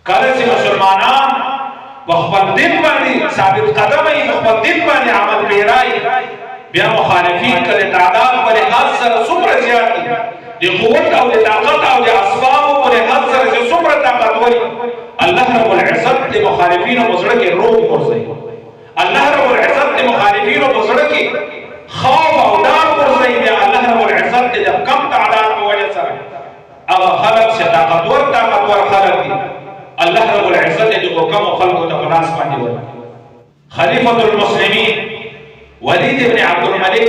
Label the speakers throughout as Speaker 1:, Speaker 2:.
Speaker 1: کله چې مسلمانان په خپل دین باندې ثابت قدم وي، په خپل دین باندې عمل پیرای، بیا مخالفین کله تعداد په لحاظ سره څومره زیات دي، د قوت او د طاقت او د اسبابو په لحاظ سره چې څومره طاقتور الله رب العزت د مخالفینو په زړه کې روح ورځي. الله رب العزت د مخالفینو په زړه کې خوف او ډار ورځي. بیا الله رب العزت د کم تعداد په وجه سره هغه خلق چې طاقتور خلق دي، الله رب العزت د حکم خلقو ته په لاس باندې ورکړي. خلیفۃ المسلمین ولید ابن عبد الملک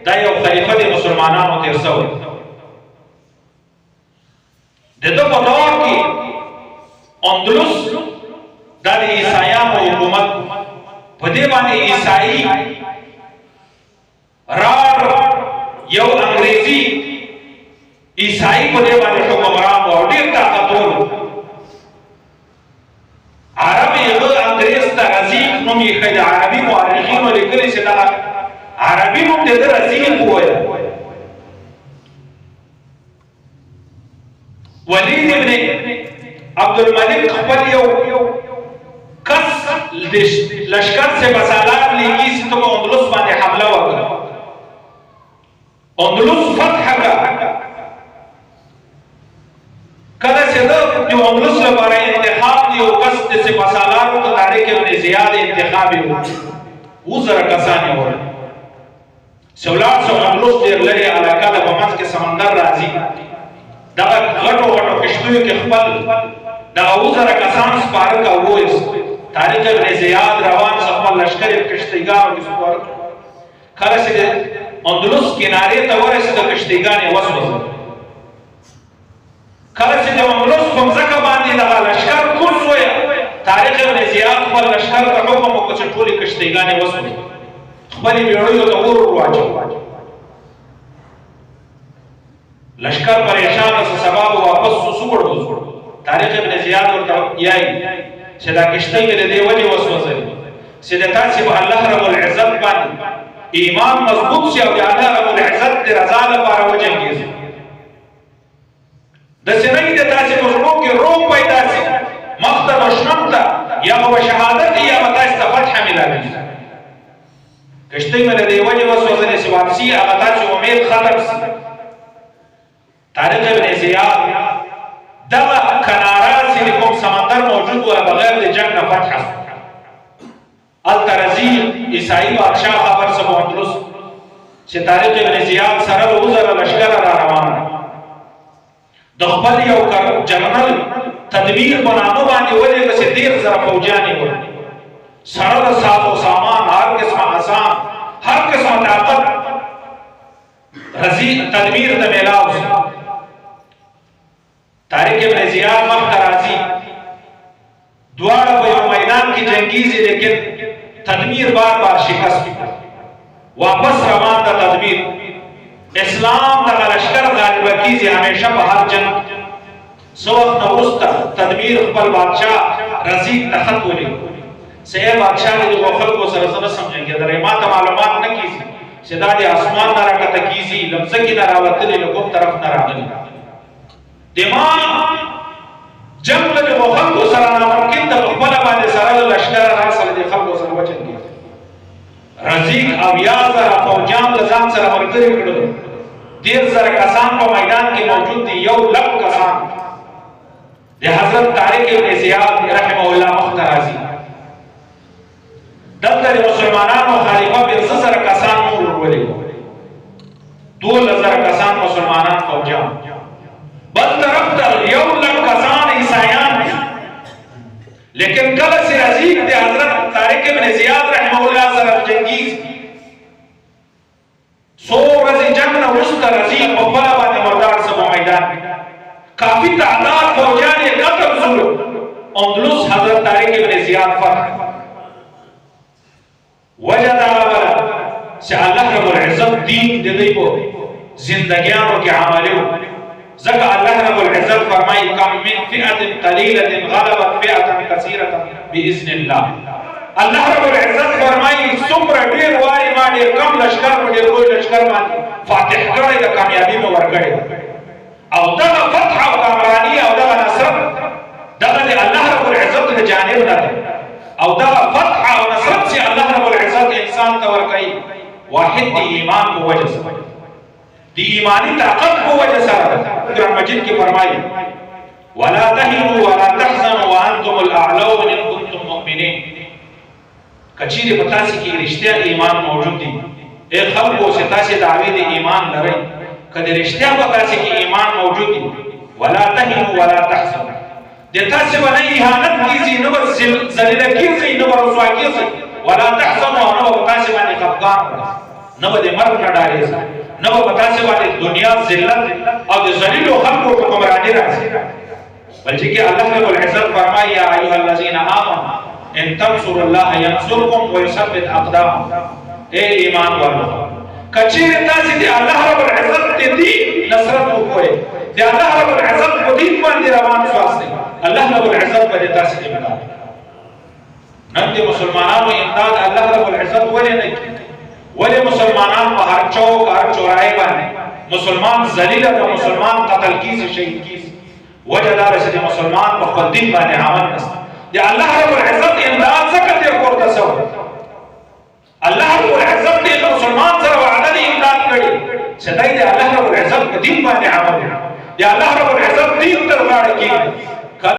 Speaker 1: دا یو خلیفہ د مسلمانانو تیر شوی. دغه په دور کې اندلس د عیسایانو حکومت په دې باندې عیسائی راړ یو انګریزي عیسائی په دې باندې حکمران او ډیر طاقتور عربي یو انګریز ته رزیق نوم یې خد عربي مورخینو لیکلي چې دا عربي نوم دې رزیق وایي. ولید ابن عبد الملک خپل یو کس لشکر سے بسالار لیگی سے تو اندلس باندې حمله وکړه. اندلس فتح کړه. کله چې د اندلس لپاره انتخاب دی او کس سے بسالار او طارق ابن زیاد انتخاب و زره کسان یې ور سولار سو اندلس ډېر لري علاقه د بمز کې سمندر راځي. دا غټو کشتیو کې خپل دا وزره کسان سپاره کا وایس طارق ابن زیاد روان خپل لشکر کشتیګانو کې سپاره کله چې اندلس کنارې ته ورسېد کشتیګانې وسوځه. کله چې اندلس په ځکه باندې دا لشکر کوم شوی طارق ابن زیاد خپل لشکر ته حکم وکړ چې ټولې کشتیګانې وسوځي، خپل بیړیو ته ور واچو. لشکر پریشان سے سبب واپس سوړ طارق ابن زیاد ورته یای چې دا کشته کې د دې وجه وسوځي چې د تاسو په الله رب العزت باندې ایمان مضبوط شي او د الله رب العزت د رضا لپاره وجنګي. د سینې د تاسو په روح کې روح پیدا شي مقصد شنمتا یا هو شهادت یا تاسو ته فتح ملایي. کشته کې د دې وجه وسوځي چې واپسی هغه تاسو امید ختم شي. طارق ابن زیاد دغه کناره چې کوم سمندر موجود و بغیر د جنگ نه فتح الترزی عیسائی بادشاہ خبر سبو اندلس چې طارق ابن زیاد سره وزره لشکر را روان د خپل یو جنرال تدبیر بنامه باندې ولې چې ډیر زره فوجانی و سره د ساز و سامان هر قسمه آسان هر قسمه طاقت رزی تدبیر د میلاو طارق ابن زیاد مخ راضی دواړه په یو میدان کې جنگیږي لیکن تدبیر بار بار شکست واپس روان د تدبیر اسلام د لشکر غالب کیږي همیشه په هر جنگ. سو وخت وروسته تدبیر خپل بادشاہ رزیق ته خط ولیکه چې بادشاہ دې د خلکو سره سمجھنګي درې ماته معلومات نه کیږي چې دا د اسمان نه راکته کیږي لمزه کې نه راوتلې له کوم طرف نه راغلي دماغ جنگ له خلکو سره ممکن د خپل باندې سره لشکر راسره د خلکو سره وچنګي. رزیق او یازر فوجان د ځان سره مرګري کړو. ډیر زره کسان په میدان کې موجود دي، 1,00,000 کسان د حضرت طارق ابن زیاد رحمه الله مختارازي. دلته مسلمانانو خلیفہ 2,000 کسان نور ورولي 2,000 کسان مسلمانان فوجان بل طرف ته 1,00,000 کسان عیسایان دي. لیکن کله چې رزیق د حضرت طارق ابن زیاد رحمه الله سره جنگي سو ورځې جنگ نه وروسته رزیق په خپل باندې مردار سبا میدان کافی تعداد فوجان یې قتل شول. اندلس حضرت طارق ابن زیاد فتح وجه دا ولا چې الله رب العزت دین د دې په زندګیانو کې عملو. ځکه الله رب العزت فرمایي کم من فئه قلیله غلبت فئه کثیره باذن الله. الله رب العزت فرمایي څومره ډیر واري ما ډیر کم لشکر په ډیر لوی لشکر باندې فاتح کړی د کامیابی مو ورکړي او دغه فتح او کامرانی او دغه نصر دغه الله جانب نه او دا فتح او نصرت چې الله رب العزت انسان ته ورکړي واحد دی ایمان په وجه سره دی ایمانی طاقت په وجه سره قرآن مجید کې فرمایي ولا تهنوا ولا تحزنوا وانتم الاعلون ان كنتم مؤمنين کچیر په تاسو کې رښتیا ایمان موجود دی اے خلکو چې تاسو دعوی د ایمان لرئ کله رښتیا په تاسو کې ایمان موجود دی ولا تهنوا ولا تحزنوا د تاسو باندې اهانت کیږي نو ذلیل کیږي نو رسوا کیږي ولا تحزنوا نو تاسو باندې خفقان نو د مرګ نه ډارېږي نو تاسو باندې دنیا ذلت او د ذلیل خلکو په گمراهی راځي بلکې الله رب العزت فرمایي یا ایها الذين امنوا ان تنصروا الله ينصركم ويثبت اقدامكم اے ایمان والو کچیر تاسو دې الله رب العزت دې نصرت وکړي دې الله رب العزت په دین باندې روان شواسته الله رب العزت باندې تاسو دې امداد نن دې مسلمانانو امداد الله رب العزت ولې نه ولې مسلمانان په هر چوک هر چوراهي باندې مسلمان ذلیل او مسلمان قتل کیږي شهید کیږي وجه دا چې مسلمان په خپل دین باندې عمل نشته دې الله رب العزت امداد څخه دې ورته سو الله رب العزت دې مسلمان سره وعده دې امداد کړي چې دې الله رب العزت په دین باندې عمل دې الله رب العزت دین تر غاړه کې